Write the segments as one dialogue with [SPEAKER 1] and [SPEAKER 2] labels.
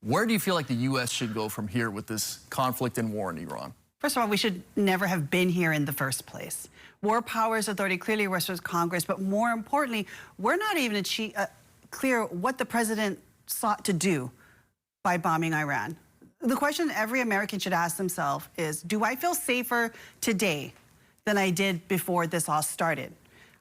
[SPEAKER 1] Where do you feel like the U.S. should go from here with this conflict and war in Iran?
[SPEAKER 2] First of all, we should never have been here in the first place. War Powers Authority clearly rests with Congress, but more importantly, we're not even clear what the president sought to do by bombing Iran. The question every American should ask themselves is, do I feel safer today than I did before this all started?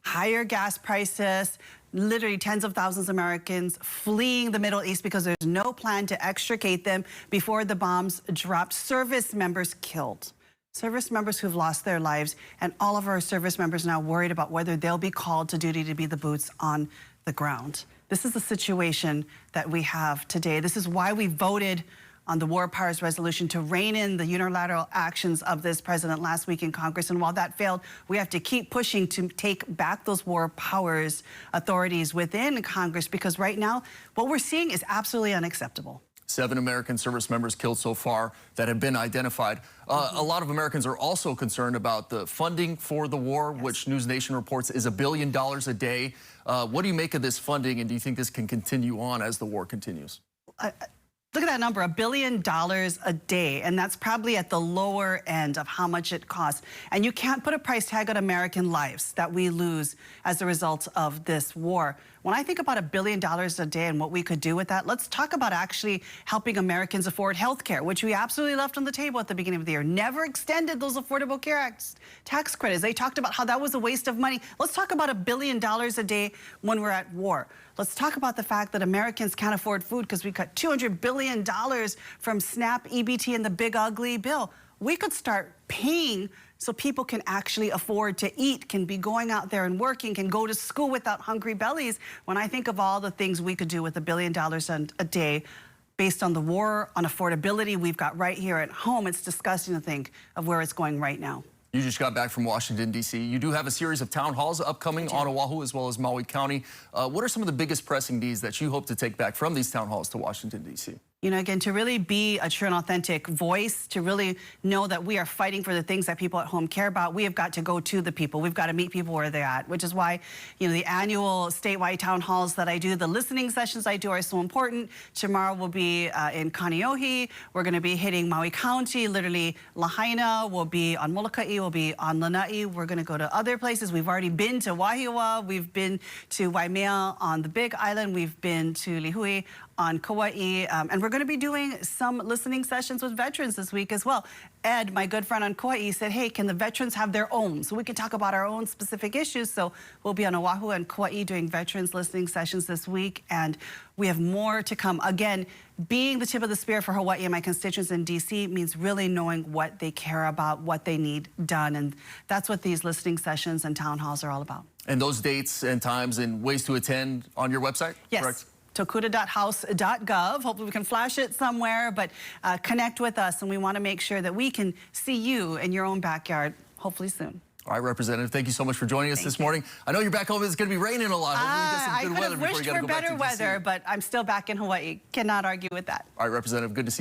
[SPEAKER 2] Higher gas prices, literally tens of thousands of Americans fleeing the Middle East because there's no plan to extricate them before the bombs dropped. Service members killed. Service members who've lost their lives, and all of our service members now worried about whether they'll be called to duty to be the boots on the ground. This is the situation that we have today. This is why we voted on the War Powers Resolution to rein in the unilateral actions of this president last week in Congress. And while that failed, we have to keep pushing to take back those war powers authorities within Congress, because right now, what we're seeing is absolutely unacceptable.
[SPEAKER 1] 7 American service members killed so far that have been identified. A lot of Americans are also concerned about the funding for the war, which News Nation reports is $1 billion a day. What do you make of this funding, and do you think this can continue on as the war continues?
[SPEAKER 2] Look at that number, $1 billion a day, and that's probably at the lower end of how much it costs. And you can't put a price tag on American lives that we lose as a result of this war. When I think about $1 billion a day and what we could do with that, let's talk about actually helping Americans afford health care, which we absolutely left on the table at the beginning of the year. Never extended those Affordable Care Act tax credits. They talked about how that was a waste of money. Let's talk about $1 billion a day when we're at war. Let's talk about the fact that Americans can't afford food because we cut $200 billion from SNAP, EBT, and the big ugly bill. We could start paying so people can actually afford to eat, can be going out there and working, can go to school without hungry bellies. When I think of all the things we could do with $1 billion a day based on the war, on affordability we've got right here at home, it's disgusting to think of where it's going right now.
[SPEAKER 1] You just got back from Washington, D.C. You do have a series of town halls upcoming on Oahu as well as Maui County. What are some of the biggest pressing needs that you hope to take back from these town halls to Washington, D.C.?
[SPEAKER 2] You know, again, to really be a true and authentic voice, to really know that we are fighting for the things that people at home care about, we have got to go to the people. We've got to meet people where they're at, which is why, you know, the annual statewide town halls that I do, the listening sessions I do are so important. Tomorrow we'll be in Kaneohe. We're going to be hitting Maui County, literally Lahaina. We'll be on Molokai. We'll be on Lanai. We're going to go to other places. We've already been to Wahiawa. We've been to Waimea on the Big Island. We've been to Lihue on Kauai, and we're going to be doing some listening sessions with veterans this week as well. Ed, my good friend on Kauai, said, hey, can the veterans have their own? So we can talk about our own specific issues. So we'll be on Oahu and Kauai doing veterans listening sessions this week, and we have more to come. Again, being the tip of the spear for Hawaii and my constituents in D.C. means really knowing what they care about, what they need done, and that's what these listening sessions and town halls are all about.
[SPEAKER 1] And those dates and times and ways to attend on your website?
[SPEAKER 2] Yes.
[SPEAKER 1] Correct?
[SPEAKER 2] Tokuda.house.gov. Hopefully we can flash it somewhere, but connect with us, and we want to make sure that we can see you in your own backyard, hopefully soon.
[SPEAKER 1] All right, Representative, thank you so much for joining us this morning. I know you're back home. It's going to be raining a lot. Hopefully you get some good weather before you got to go back to DC.
[SPEAKER 2] I could have wished for better weather, but I'm still back in Hawaii. Cannot argue with that.
[SPEAKER 1] All right, Representative, good to see you.